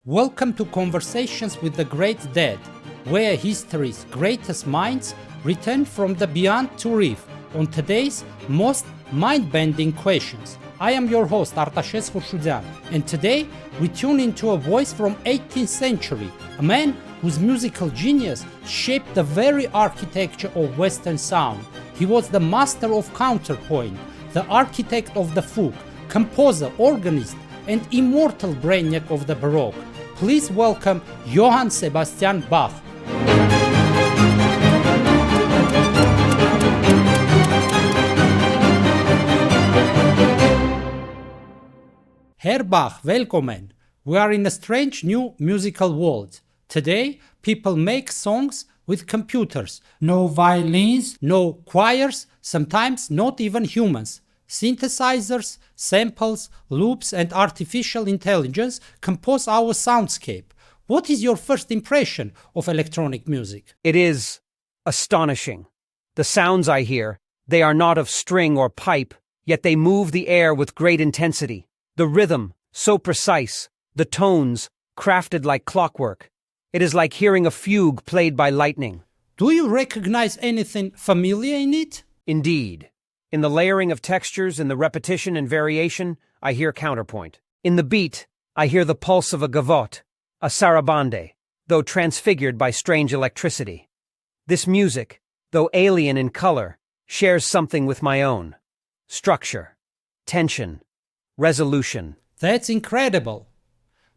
Welcome to Conversations with the Great Dead, where history's greatest minds return from the beyond to riff on today's most mind-bending questions. I am your host Artashes Khurshudyan, and today we tune into a voice from 18th century, a man whose musical genius shaped the very architecture of Western sound. He was the master of counterpoint, the architect of the fugue, composer, organist, and immortal brainiac of the Baroque. Please welcome Johann Sebastian Bach. Herr Bach, welcome. We are in a strange new musical world. Today, people make songs with computers. No violins, no choirs, sometimes not even humans. Synthesizers, samples, loops, and artificial intelligence compose our soundscape. What is your first impression of electronic music? It is astonishing. The sounds I hear, they are not of string or pipe, yet they move the air with great intensity. The rhythm, so precise, the tones, crafted like clockwork. It is like hearing a fugue played by lightning. Do you recognize anything familiar in it? Indeed. In the layering of textures, in the repetition and variation, I hear counterpoint. In the beat, I hear the pulse of a gavotte, a sarabande, though transfigured by strange electricity. This music, though alien in color, shares something with my own. Structure, tension, resolution. That's incredible.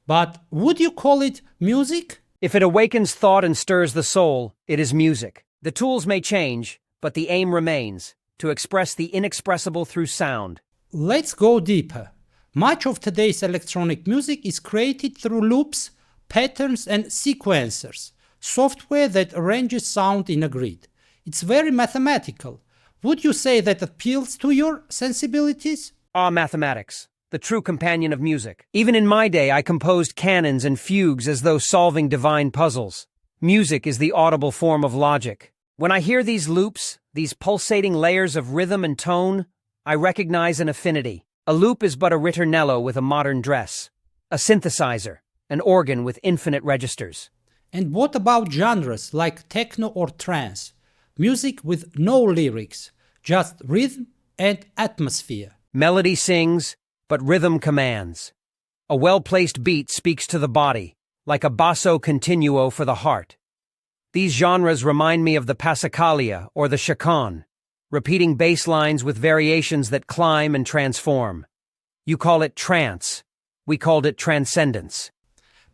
But would you call it music? If it awakens thought and stirs the soul, it is music. The tools may change, but the aim remains. To express the inexpressible through sound. Let's go deeper. Much of today's electronic music is created through loops, patterns, and sequencers, software that arranges sound in a grid. It's very mathematical. Would you say that appeals to your sensibilities? Mathematics, the true companion of music. Even in my day, I composed canons and fugues as though solving divine puzzles. Music is the audible form of logic. When I hear these loops, these pulsating layers of rhythm and tone, I recognize an affinity. A loop is but a ritornello with a modern dress. A synthesizer, an organ with infinite registers. And what about genres like techno or trance? Music with no lyrics, just rhythm and atmosphere. Melody sings, but rhythm commands. A well-placed beat speaks to the body, like a basso continuo for the heart. These genres remind me of the Passacaglia or the chaconne, repeating bass lines with variations that climb and transform. You call it trance. We called it transcendence.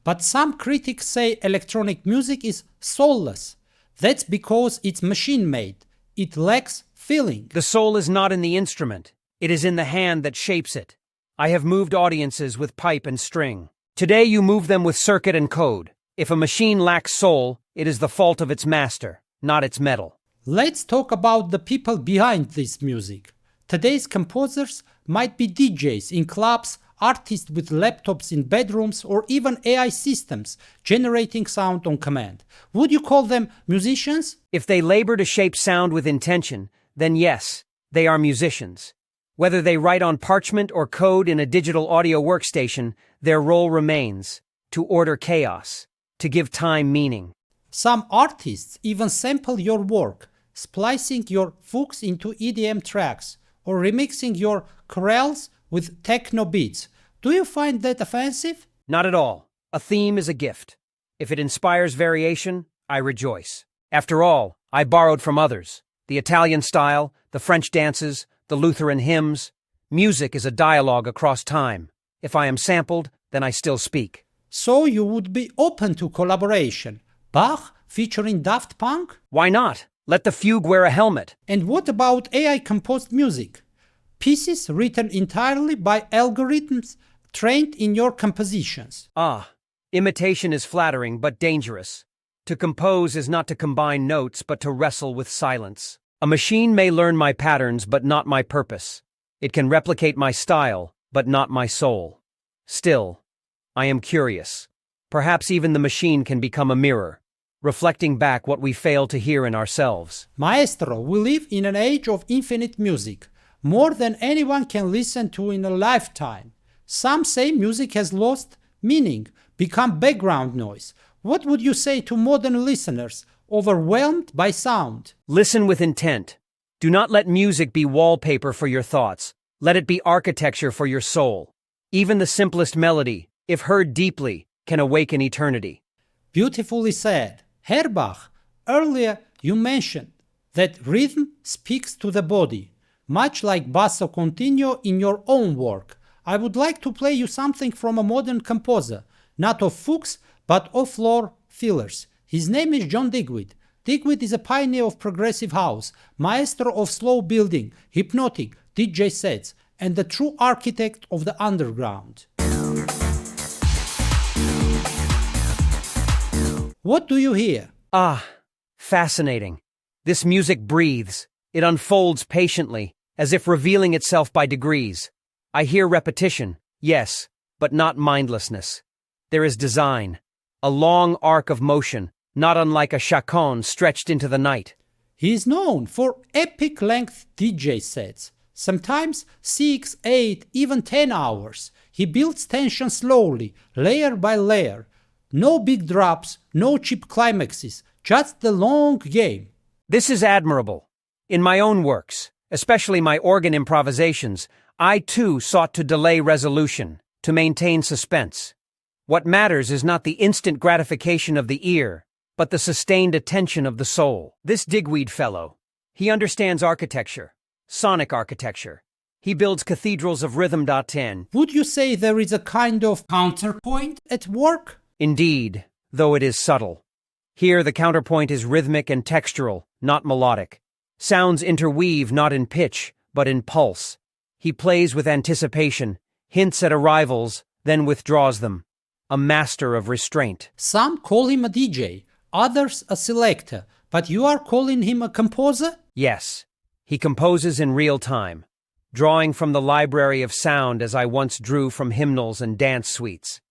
But some critics say electronic music is soulless. That's because it's machine-made. It lacks feeling. The soul is not in the instrument. It is in the hand that shapes it. I have moved audiences with pipe and string. Today you move them with circuit and code. If a machine lacks soul, it is the fault of its master, not its metal. Let's talk about the people behind this music. Today's composers might be DJs in clubs, artists with laptops in bedrooms, or even AI systems generating sound on command. Would you call them musicians? If they labor to shape sound with intention, then yes, they are musicians. Whether they write on parchment or code in a digital audio workstation, their role remains to order chaos, to give time meaning. Some artists even sample your work, splicing your fugues into EDM tracks or remixing your chorales with techno beats. Do you find that offensive? Not at all. A theme is a gift. If it inspires variation, I rejoice. After all, I borrowed from others. The Italian style, the French dances, the Lutheran hymns. Music is a dialogue across time. If I am sampled, then I still speak. So you would be open to collaboration. Bach featuring Daft Punk? Why not? Let the fugue wear a helmet. And what about AI-composed music? Pieces written entirely by algorithms trained in your compositions. Imitation is flattering but dangerous. To compose is not to combine notes but to wrestle with silence. A machine may learn my patterns but not my purpose. It can replicate my style but not my soul. Still, I am curious. Perhaps even the machine can become a mirror, reflecting back what we fail to hear in ourselves. Maestro, we live in an age of infinite music, more than anyone can listen to in a lifetime. Some say music has lost meaning become background noise. What would you say to modern listeners overwhelmed by sound? Listen with intent. Do not let music be wallpaper for your thoughts. Let it be architecture for your soul. Even the simplest melody, if heard deeply, can awaken eternity. Beautifully said. Herr Bach, earlier you mentioned that rhythm speaks to the body, much like basso continuo in your own work. I would like to play you something from a modern composer, not of fugues, but of floor fillers. His name is John Digweed. Digweed is a pioneer of progressive house, maestro of slow building, hypnotic, DJ sets, and the true architect of the underground. What do you hear? Ah, fascinating. This music breathes. It unfolds patiently, as if revealing itself by degrees. I hear repetition, yes, but not mindlessness. There is design, a long arc of motion, not unlike a chaconne stretched into the night. He is known for epic-length DJ sets, sometimes 6, 8, even 10 hours. He builds tension slowly, layer by layer. No big drops, no cheap climaxes, just the long game. This is admirable. In my own works, especially my organ improvisations, I too sought to delay resolution, to maintain suspense. What matters is not the instant gratification of the ear, but the sustained attention of the soul. This Digweed fellow, he understands architecture, sonic architecture. He builds cathedrals of rhythm. Would you say there is a kind of counterpoint at work? Indeed, though it is subtle. Here the counterpoint is rhythmic and textural, not melodic. Sounds interweave not in pitch, but in pulse. He plays with anticipation, hints at arrivals, then withdraws them. A master of restraint. Some call him a DJ, others a selector, but you are calling him a composer? Yes, he composes in real time, drawing from the library of sound as I once drew from hymnals and dance suites.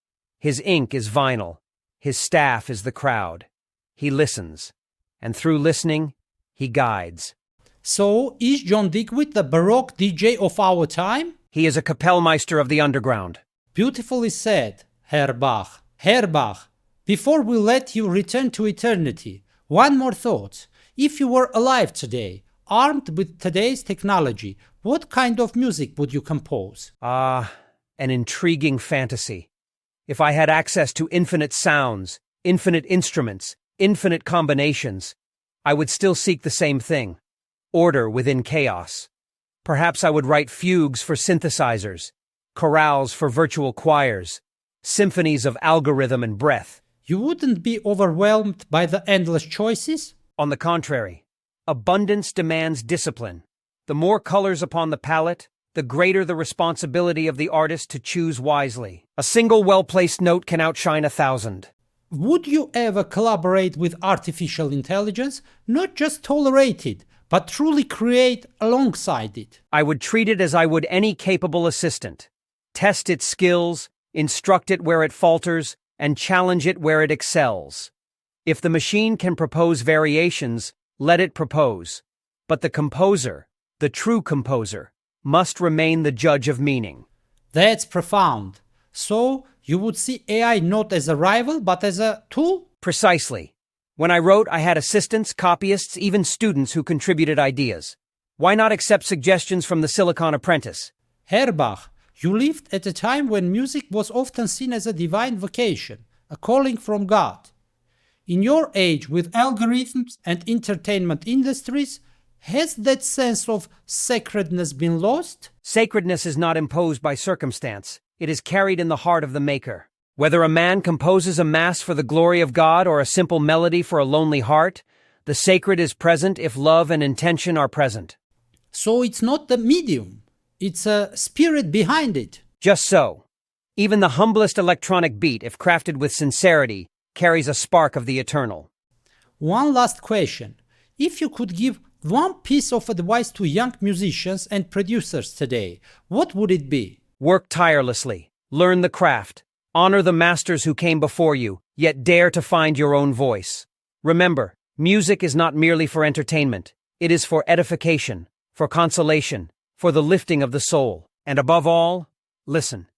His ink is vinyl, his staff is the crowd. He listens, and through listening, he guides. So, is John Digweed the Baroque DJ of our time? He is a Kapellmeister of the underground. Beautifully said, Herr Bach. Herr Bach, before we let you return to eternity, one more thought. If you were alive today, armed with today's technology, what kind of music would you compose? An intriguing fantasy. If I had access to infinite sounds, infinite instruments, infinite combinations, I would still seek the same thing. Order within chaos. Perhaps I would write fugues for synthesizers, chorales for virtual choirs, symphonies of algorithm and breath. You wouldn't be overwhelmed by the endless choices? On the contrary, abundance demands discipline. The more colors upon the palette, the greater the responsibility of the artist to choose wisely. A single well-placed note can outshine 1,000. Would you ever collaborate with artificial intelligence, not just tolerate it, but truly create alongside it? I would treat it as I would any capable assistant. Test its skills, instruct it where it falters, and challenge it where it excels. If the machine can propose variations, let it propose. But the composer, the true composer, must remain the judge of meaning. That's profound. So, you would see AI not as a rival, but as a tool? Precisely. When I wrote, I had assistants, copyists, even students who contributed ideas. Why not accept suggestions from the Silicon Apprentice? Herr Bach, you lived at a time when music was often seen as a divine vocation, a calling from God. In your age, with algorithms and entertainment industries, has that sense of sacredness been lost? Sacredness is not imposed by circumstance. It is carried in the heart of the maker. Whether a man composes a mass for the glory of God or a simple melody for a lonely heart, the sacred is present if love and intention are present. So it's not the medium, it's a spirit behind it. Just so. Even the humblest electronic beat, if crafted with sincerity, carries a spark of the eternal. One last question. If you could give one piece of advice to young musicians and producers today, what would it be? Work tirelessly, learn the craft, honor the masters who came before you, yet dare to find your own voice. Remember, music is not merely for entertainment. It is for edification, for consolation, for the lifting of the soul. And above all, listen.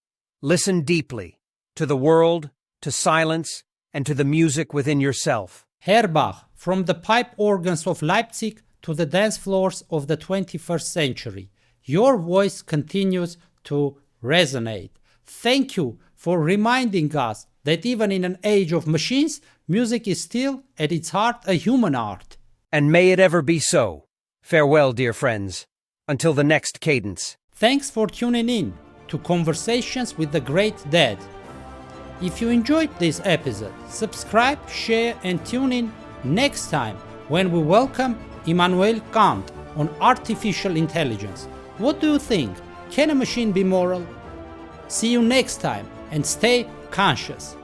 Listen deeply. To the world, to silence, and to the music within yourself. Herr Bach, from the pipe organs of Leipzig to the dance floors of the 21st century, your voice continues to resonate. Thank you for reminding us that even in an age of machines, music is still, at its heart, a human art. And may it ever be so. Farewell, dear friends. Until the next cadence. Thanks for tuning in to Conversations with the Great Dead. If you enjoyed this episode, subscribe, share, and tune in next time when we welcome Immanuel Kant on artificial intelligence. What do you think? Can a machine be moral? See you next time and stay conscious.